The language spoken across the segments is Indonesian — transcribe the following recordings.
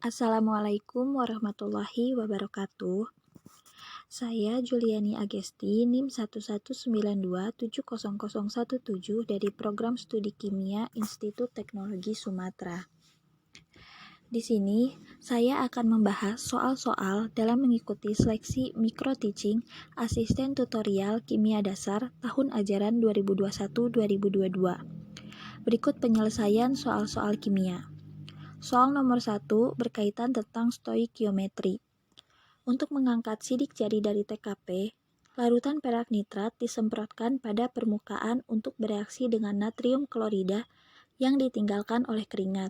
Assalamualaikum warahmatullahi wabarakatuh. Saya Juliani Agesti, NIM 119270017 dari Program Studi Kimia Institut Teknologi Sumatera. Di sini, saya akan membahas soal-soal dalam mengikuti seleksi Micro Teaching Asisten Tutorial Kimia Dasar tahun ajaran 2021-2022. Berikut penyelesaian soal-soal kimia. Soal nomor 1 berkaitan tentang stoikiometri. Untuk mengangkat sidik jari dari TKP, larutan perak nitrat disemprotkan pada permukaan untuk bereaksi dengan natrium klorida yang ditinggalkan oleh keringat.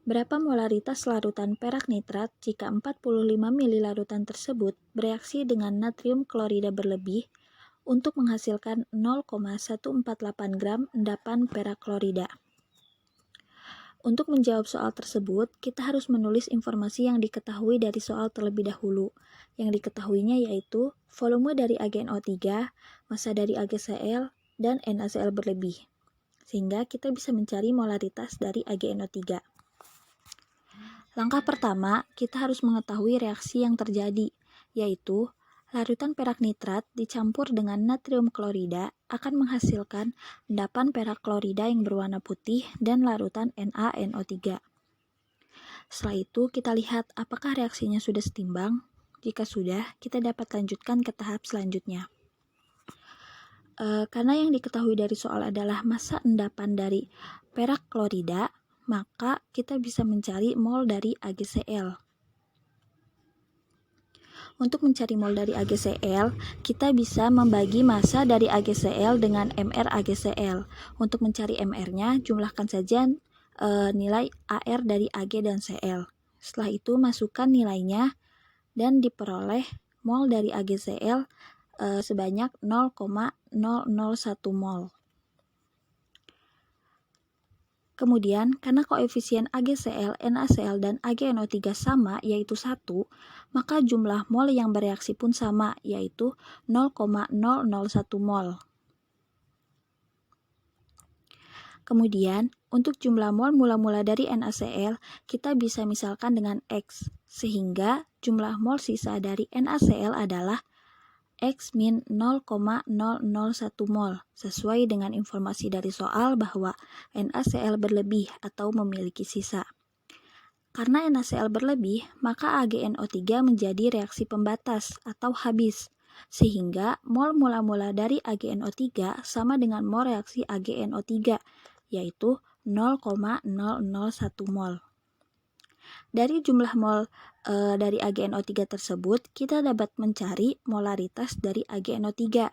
Berapa molaritas larutan perak nitrat jika 45 ml larutan tersebut bereaksi dengan natrium klorida berlebih untuk menghasilkan 0,148 gram endapan perak klorida? Untuk menjawab soal tersebut, kita harus menulis informasi yang diketahui dari soal terlebih dahulu. Yang diketahuinya yaitu volume dari AgNO3, massa dari AgCl, dan NaCl berlebih. Sehingga kita bisa mencari molaritas dari AgNO3. Langkah pertama, kita harus mengetahui reaksi yang terjadi, yaitu larutan perak nitrat dicampur dengan natrium klorida akan menghasilkan endapan perak klorida yang berwarna putih dan larutan NaNO3. Setelah itu, kita lihat apakah reaksinya sudah setimbang. Jika sudah, kita dapat lanjutkan ke tahap selanjutnya. Karena yang diketahui dari soal adalah massa endapan dari perak klorida, maka kita bisa mencari mol dari AgCl. Untuk mencari mol dari AgCl, kita bisa membagi massa dari AgCl dengan Mr AgCl. Untuk mencari Mr-nya, jumlahkan saja nilai Ar dari Ag dan Cl. Setelah itu, masukkan nilainya dan diperoleh mol dari AgCl sebanyak 0,001 mol. Kemudian, karena koefisien AgCl, NaCl, dan AgNO3 sama, yaitu 1, maka jumlah mol yang bereaksi pun sama, yaitu 0,001 mol. Kemudian, untuk jumlah mol mula-mula dari NaCl, kita bisa misalkan dengan X, sehingga jumlah mol sisa dari NaCl adalah X min 0,001 mol, sesuai dengan informasi dari soal bahwa NaCl berlebih atau memiliki sisa. Karena NaCl berlebih, maka AgNO3 menjadi reaksi pembatas atau habis, sehingga mol mula-mula dari AgNO3 sama dengan mol reaksi AgNO3, yaitu 0,001 mol. Dari jumlah mol dari AgNO3 tersebut, kita dapat mencari molaritas dari AgNO3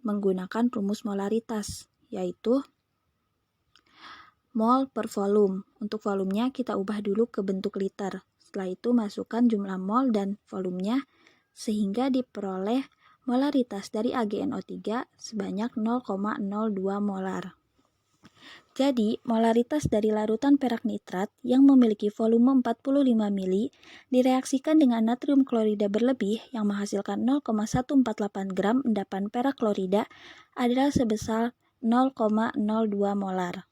menggunakan rumus molaritas, yaitu mol per volume. Untuk volumenya kita ubah dulu ke bentuk liter. Setelah itu masukkan jumlah mol dan volumenya sehingga diperoleh molaritas dari AgNO3 sebanyak 0,02 molar. Jadi, molaritas dari larutan perak nitrat yang memiliki volume 45 ml direaksikan dengan natrium klorida berlebih yang menghasilkan 0,148 gram endapan perak klorida adalah sebesar 0,02 molar.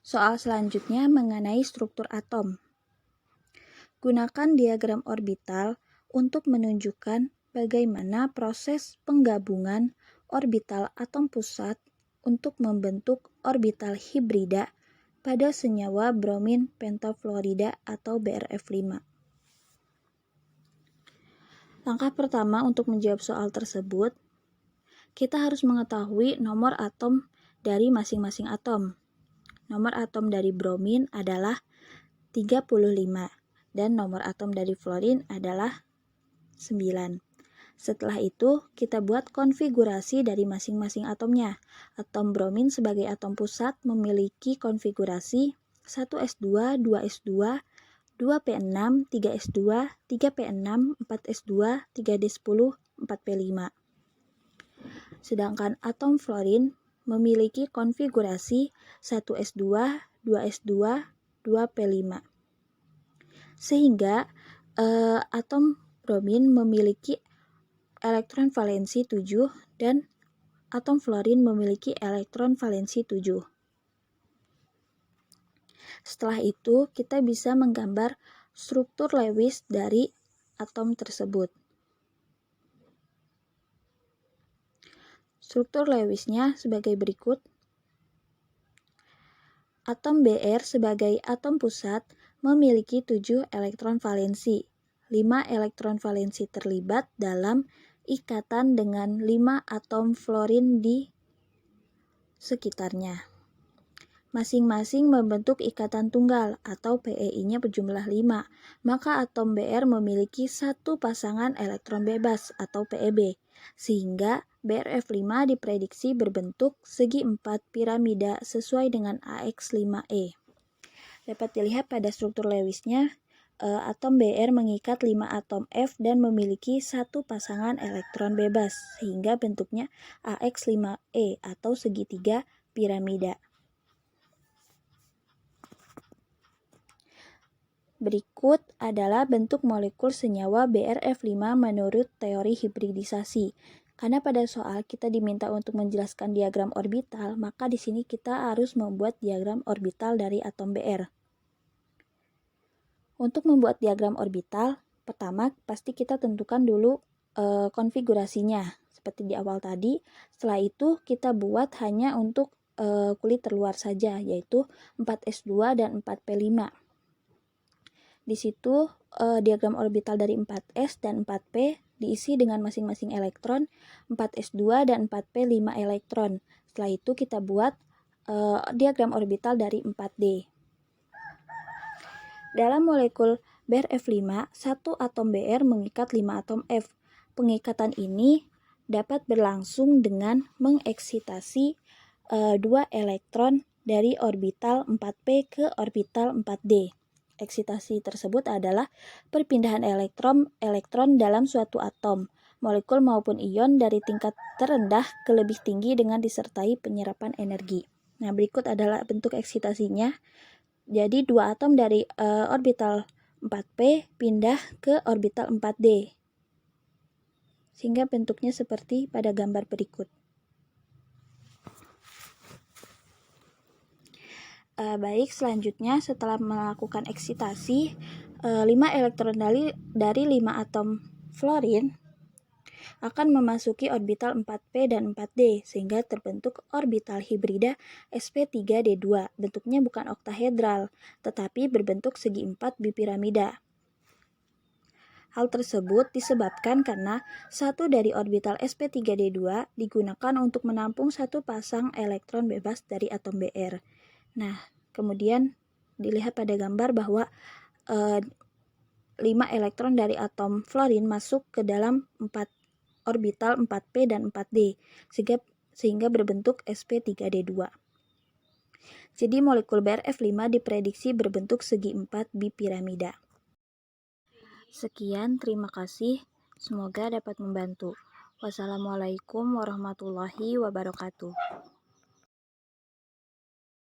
Soal selanjutnya mengenai struktur atom. Gunakan diagram orbital untuk menunjukkan bagaimana proses penggabungan orbital atom pusat untuk membentuk orbital hibrida pada senyawa bromin pentafluorida atau BrF5. Langkah pertama untuk menjawab soal tersebut, kita harus mengetahui nomor atom dari masing-masing atom. Nomor atom dari bromin adalah 35 dan nomor atom dari fluorin adalah 9. Setelah itu, kita buat konfigurasi dari masing-masing atomnya. Atom bromin sebagai atom pusat memiliki konfigurasi 1s2, 2s2, 2p6, 3s2, 3p6, 4s2, 3d10, 4p5. Sedangkan atom fluorin memiliki konfigurasi 1s2, 2s2, 2p5. Sehingga atom bromin memiliki elektron valensi 7 dan atom fluorin memiliki elektron valensi 7. Setelah itu, kita bisa menggambar struktur Lewis dari atom tersebut. Struktur Lewisnya sebagai berikut. Atom Br sebagai atom pusat memiliki 7 elektron valensi. 5 elektron valensi terlibat dalam ikatan dengan 5 atom fluorin di sekitarnya. Masing-masing membentuk ikatan tunggal atau PeI-nya berjumlah 5, maka atom Br memiliki satu pasangan elektron bebas atau PeB, sehingga BrF5 diprediksi berbentuk segi 4 piramida sesuai dengan AX5E. Dapat dilihat pada struktur Lewisnya, atom Br mengikat 5 atom F dan memiliki satu pasangan elektron bebas, sehingga bentuknya AX5E atau segitiga piramida. Berikut adalah bentuk molekul senyawa BrF5 menurut teori hibridisasi. Karena pada soal kita diminta untuk menjelaskan diagram orbital, maka di sini kita harus membuat diagram orbital dari atom Br. Untuk membuat diagram orbital, pertama pasti kita tentukan dulu konfigurasinya seperti di awal tadi. Setelah itu kita buat hanya untuk kulit terluar saja, yaitu 4s2 dan 4p5. Di situ diagram orbital dari 4s dan 4p diisi dengan masing-masing elektron, 4s2 dan 4p 5 elektron. Setelah itu kita buat diagram orbital dari 4d. Dalam molekul BrF5, satu atom Br mengikat 5 atom F. Pengikatan ini dapat berlangsung dengan mengeksitasi 2 elektron dari orbital 4p ke orbital 4d. Eksitasi tersebut adalah perpindahan elektron dalam suatu atom, molekul maupun ion dari tingkat terendah ke lebih tinggi dengan disertai penyerapan energi. Nah, berikut adalah bentuk eksitasinya. Jadi, dua atom dari orbital 4p pindah ke orbital 4d. Sehingga bentuknya seperti pada gambar berikut. Baik, selanjutnya setelah melakukan eksitasi, 5 elektron dari 5 atom fluorin akan memasuki orbital 4p dan 4d, sehingga terbentuk orbital hibrida sp3d2. Bentuknya bukan oktahedral, tetapi berbentuk segi 4 bipiramida. Hal tersebut disebabkan karena satu dari orbital sp3d2 digunakan untuk menampung satu pasang elektron bebas dari atom Br. Nah, kemudian dilihat pada gambar bahwa 5 elektron dari atom fluorin masuk ke dalam 4 orbital 4p dan 4d, sehingga berbentuk sp3d2. Jadi molekul BrF5 diprediksi berbentuk segi 4 bipiramida. Sekian, terima kasih. Semoga dapat membantu. Wassalamualaikum warahmatullahi wabarakatuh.